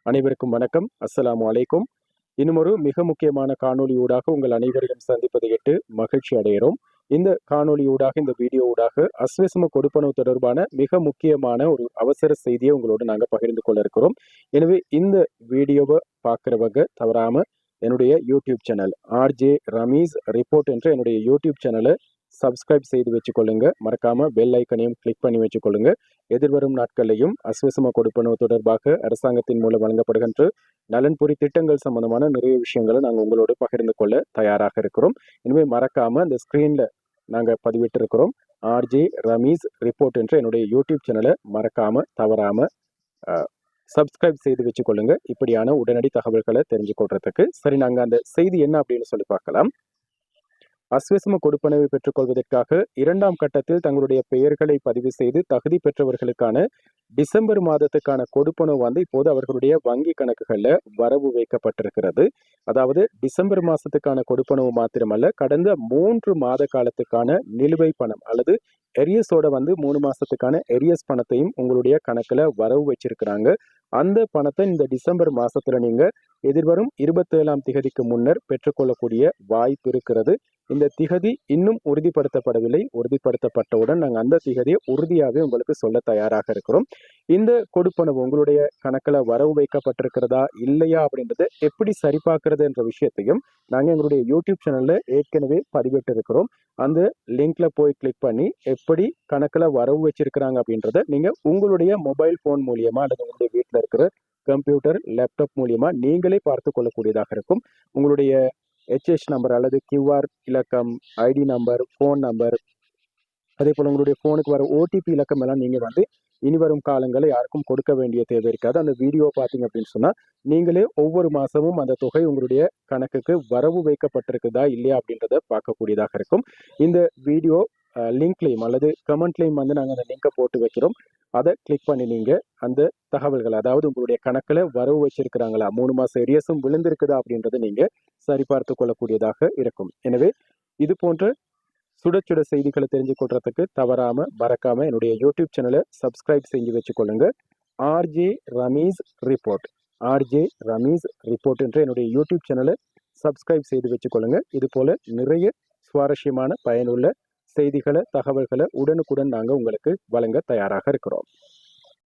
அனைவருக்கும் வணக்கம். அஸ்ஸலாமு அலைக்கும். இன்னும் ஒரு மிக முக்கியமான காணொளியூடாக உங்கள் அனைவரையும் சந்திப்பதை எட்டு மகிழ்ச்சி அடைகிறோம். இந்த காணொளியூடாக, இந்த வீடியோ ஊடாக அஸ்வசம கொடுப்பனவு தொடர்பான மிக முக்கியமான ஒரு அவசர செய்தியை உங்களோடு நாங்கள் பகிர்ந்து கொள்ள இருக்கிறோம். எனவே இந்த வீடியோவை பார்க்குறவங்க தவறாம என்னுடைய YouTube channel RJ Rameez report என்ற என்னுடைய யூடியூப் சேனலை சப்ஸ்கிரைப் செய்து வச்சுக்கொள்ளுங்க. மறக்காம பெல் ஐக்கனையும் கிளிக் பண்ணி வச்சுக்கொள்ளுங்க. எதிர்வரும் நாட்களையும் அஸ்வசம கொடுப்பனவு தொடர்பாக அரசாங்கத்தின் மூலம் வழங்கப்படுகின்ற நலன்புரி திட்டங்கள் சம்பந்தமான நிறைய விஷயங்களை நாங்கள் உங்களோடு பகிர்ந்து கொள்ள தயாராக இருக்கிறோம். இனிமேல் மறக்காம அந்த ஸ்கிரீன்ல நாங்கள் பதிவிட்டு இருக்கிறோம். ஆர்ஜே ரமீஸ் ரிப்போர்ட் என்ற என்னுடைய யூடியூப் சேனலை மறக்காம தவறாம சப்ஸ்கிரைப் செய்து வச்சுக்கொள்ளுங்க. இப்படியான உடனடி தகவல்களை தெரிஞ்சு கொள்றதுக்கு. சரி, நாங்கள் அந்த செய்தி என்ன அப்படின்னு சொல்லி பார்க்கலாம். அஸ்வசம கொடுப்பனவை பெற்றுக்கொள்வதற்காக 2ஆம் கட்டத்தில் தங்களுடைய பெயர்களை பதிவு செய்து தகுதி பெற்றவர்களுக்கான டிசம்பர் மாதத்துக்கான கொடுப்பனவு இப்போது அவர்களுடைய வங்கி கணக்குகள்ல வரவு வைக்கப்பட்டிருக்கிறது. அதாவது டிசம்பர் மாசத்துக்கான கொடுப்பனவு மாத்திரமல்ல, கடந்த 3 மாத காலத்துக்கான நிலுவை பணம் அல்லது எரியஸோட 3 மாசத்துக்கான எரியஸ் பணத்தையும் உங்களுடைய கணக்குல வரவு வச்சிருக்கிறாங்க. அந்த பணத்தை இந்த டிசம்பர் மாசத்துல நீங்க எதிர்வரும் 27ஆம் திகதிக்கு முன்னர் பெற்றுக்கொள்ளக்கூடிய வாய்ப்பு இருக்கிறது. இந்த திகதி இன்னும் உறுதிப்படுத்தப்படவில்லை. உறுதிப்படுத்தப்பட்டவுடன் நாங்கள் அந்த திகதியை உறுதியாகவே உங்களுக்கு சொல்ல தயாராக இருக்கிறோம். இந்த கொடுப்பனவு உங்களுடைய கணக்கில் வரவு வைக்கப்பட்டிருக்கிறதா இல்லையா அப்படின்றத எப்படி சரிபார்க்கிறது என்ற விஷயத்தையும் நாங்கள் எங்களுடைய யூடியூப் சேனல்ல ஏற்கனவே பதிவிட்டு இருக்கிறோம். அந்த லிங்க்ல போய் கிளிக் பண்ணி எப்படி கணக்கில் வரவு வச்சிருக்கிறாங்க அப்படின்றத நீங்க உங்களுடைய மொபைல் போன் மூலியமா அல்லது உங்களுடைய வீட்டில் இருக்கிற கம்ப்யூட்டர், லேப்டாப் மூலியமா நீங்களே பார்த்து கொள்ளக்கூடியதாக இருக்கும். உங்களுடைய ஹெச்எஸ் நம்பர் அல்லது கியூஆர் இலக்கம், ஐடி நம்பர், ஃபோன் நம்பர், அதே போல் உங்களுடைய ஃபோனுக்கு வர ஓடிபி இலக்கம் எல்லாம் நீங்கள் இனி வரும் காலங்களில் யாருக்கும் கொடுக்க வேண்டிய தேவை இருக்காது. அந்த வீடியோ பார்த்தீங்க அப்படின்னு சொன்னால் நீங்களே ஒவ்வொரு மாதமும் அந்த தொகை உங்களுடைய கணக்குக்கு வரவு வைக்கப்பட்டிருக்குதா இல்லையா அப்படின்றத பார்க்கக்கூடியதாக இருக்கும். இந்த வீடியோ லிங்க்லையும் அல்லது கமெண்ட்லையும் நாங்கள் அந்த லிங்கை போட்டு வைக்கிறோம். அதை கிளிக் பண்ணி நீங்கள் அந்த தகவல்கள், அதாவது உங்களுடைய கணக்கில் வரவு வச்சிருக்கிறாங்களா, 3 மாதம் எரியஸும் விழுந்திருக்குதா அப்படின்றத நீங்கள் சரிபார்த்து கொள்ளக்கூடியதாக இருக்கும். எனவே இது போன்ற சுட சுட செய்திகளை தெரிஞ்சு கொள்றதுக்கு தவறாம மறக்காம என்னுடைய யூடியூப் சேனலை சப்ஸ்கிரைப் செஞ்சு வச்சுக்கொள்ளுங்க. RJ Rameez report, RJ Rameez report என்ற என்னுடைய யூடியூப் சேனலை சப்ஸ்கிரைப் செய்து வச்சுக்கொள்ளுங்க. இது போல நிறைய சுவாரஸ்யமான பயனுள்ள செய்திகளை, தகவல்களை உடனுக்குடன் நாங்கள் உங்களுக்கு வழங்க தயாராக இருக்கிறோம்.